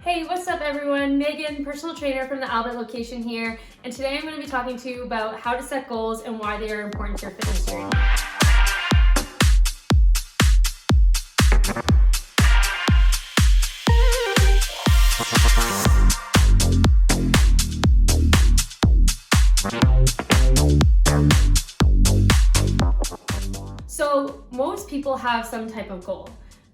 Hey, what's up everyone? Megan, personal trainer from the Albert location here, and today I'm going to be talking to you about how to set goals and why they are important to your fitness journey. So most people have some type of goal.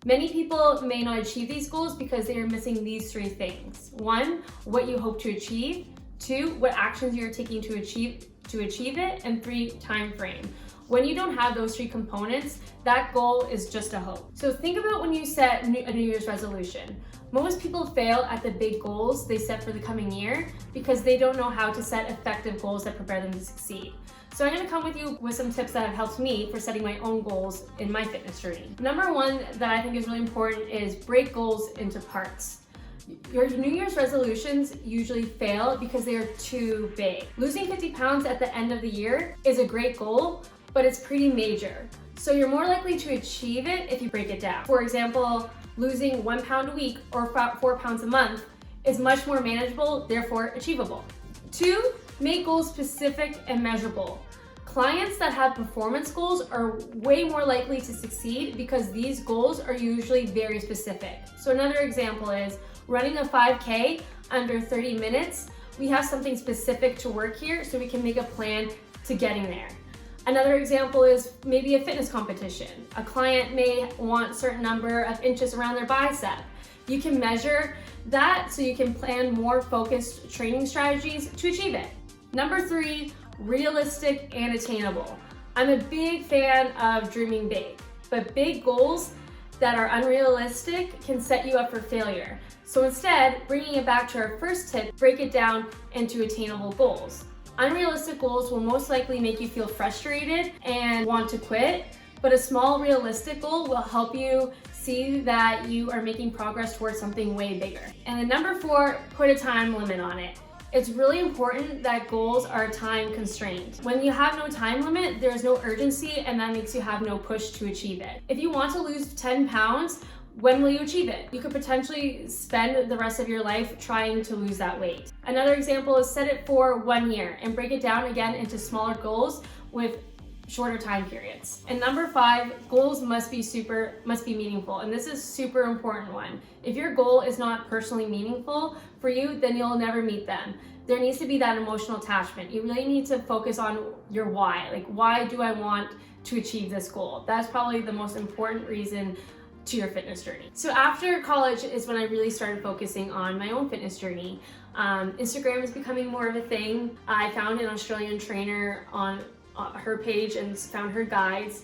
Many people may not achieve these goals because they are missing these three things. 1, what you hope to achieve. 2, what actions you're taking to achieve it. And 3, time frame. When you don't have those three components, that goal is just a hope. So think about when you set a New Year's resolution. Most people fail at the big goals they set for the coming year because they don't know how to set effective goals that prepare them to succeed. So I'm going to come with you with some tips that have helped me for setting my own goals in my fitness journey. Number 1 that I think is really important is break goals into parts. Your New Year's resolutions usually fail because they are too big. Losing 50 pounds at the end of the year is a great goal, but it's pretty major. So you're more likely to achieve it if you break it down. For example, losing 1 pound a week or 4 pounds a month is much more manageable, therefore achievable. 2, make goals specific and measurable. Clients that have performance goals are way more likely to succeed because these goals are usually very specific. So another example is running a 5K under 30 minutes. We have something specific to work here so we can make a plan to getting there. Another example is maybe a fitness competition. A client may want a certain number of inches around their bicep. You can measure that so you can plan more focused training strategies to achieve it. Number 3, realistic and attainable. I'm a big fan of dreaming big, but big goals that are unrealistic can set you up for failure. So instead, bringing it back to our first tip, break it down into attainable goals. Unrealistic goals will most likely make you feel frustrated and want to quit, but a small realistic goal will help you see that you are making progress towards something way bigger. And then number 4, put a time limit on it. It's really important that goals are time constrained. When you have no time limit, there's no urgency, and that makes you have no push to achieve it. If you want to lose 10 pounds, when will you achieve it? You could potentially spend the rest of your life trying to lose that weight. Another example is set it for 1 year and break it down again into smaller goals with shorter time periods. And number 5, goals must be meaningful. And this is super important one. If your goal is not personally meaningful for you, then you'll never meet them. There needs to be that emotional attachment. You really need to focus on your why. Like, why do I want to achieve this goal? That's probably the most important reason to your fitness journey. So after college is when I really started focusing on my own fitness journey. Instagram is becoming more of a thing. I found an Australian trainer on her page and found her guides,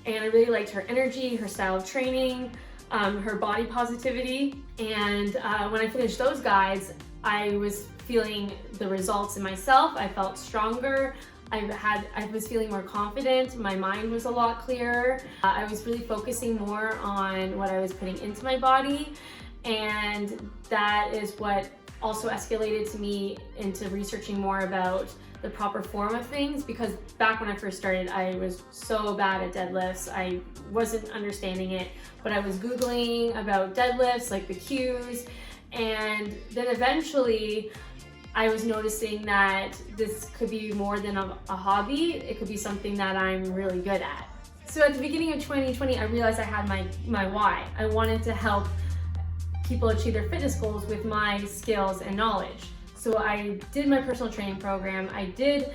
and I really liked her energy, her style of training, her body positivity. And when I finished those guides, I was feeling the results in myself. I felt stronger. I was feeling more confident. My mind was a lot clearer. I was really focusing more on what I was putting into my body, and that is what also escalated to me into researching more about the proper form of things, because back when I first started, I was so bad at deadlifts. I wasn't understanding it, but I was Googling about deadlifts, like the cues, and then eventually I was noticing that this could be more than a hobby. It could be something that I'm really good at. So at the beginning of 2020, I realized I had my why. I wanted to help people achieve their fitness goals with my skills and knowledge. So I did my personal training program, I did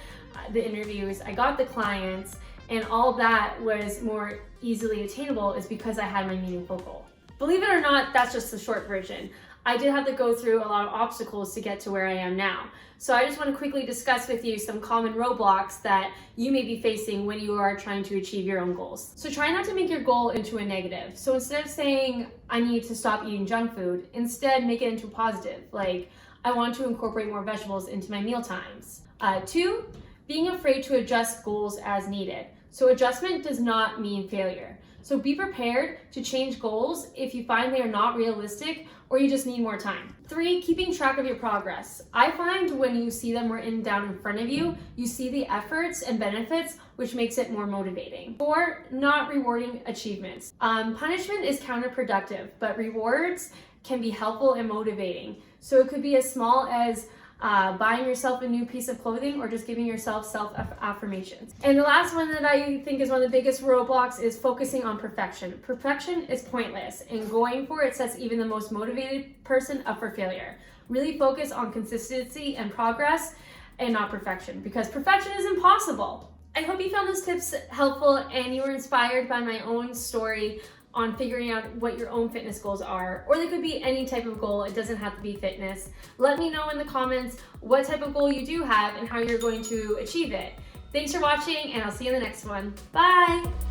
the interviews, I got the clients, and all that was more easily attainable is because I had my meaningful goal. Believe it or not, that's just the short version. I did have to go through a lot of obstacles to get to where I am now. So I just want to quickly discuss with you some common roadblocks that you may be facing when you are trying to achieve your own goals. So try not to make your goal into a negative. So instead of saying, I need to stop eating junk food, instead make it into a positive, like, I want to incorporate more vegetables into my meal times. 2, being afraid to adjust goals as needed. So adjustment does not mean failure. So be prepared to change goals if you find they are not realistic or you just need more time. 3, keeping track of your progress. I find when you see them written down in front of you, you see the efforts and benefits, which makes it more motivating. 4, not rewarding achievements. Punishment is counterproductive, but rewards can be helpful and motivating. So it could be as small as buying yourself a new piece of clothing or just giving yourself self-affirmations. And the last one that I think is one of the biggest roadblocks is focusing on perfection. Perfection is pointless, and going for it sets even the most motivated person up for failure. Really focus on consistency and progress and not perfection, because perfection is impossible. I hope you found these tips helpful and you were inspired by my own story on figuring out what your own fitness goals are, or they could be any type of goal. It doesn't have to be fitness. Let me know in the comments what type of goal you do have and how you're going to achieve it. Thanks for watching, and I'll see you in the next one. Bye!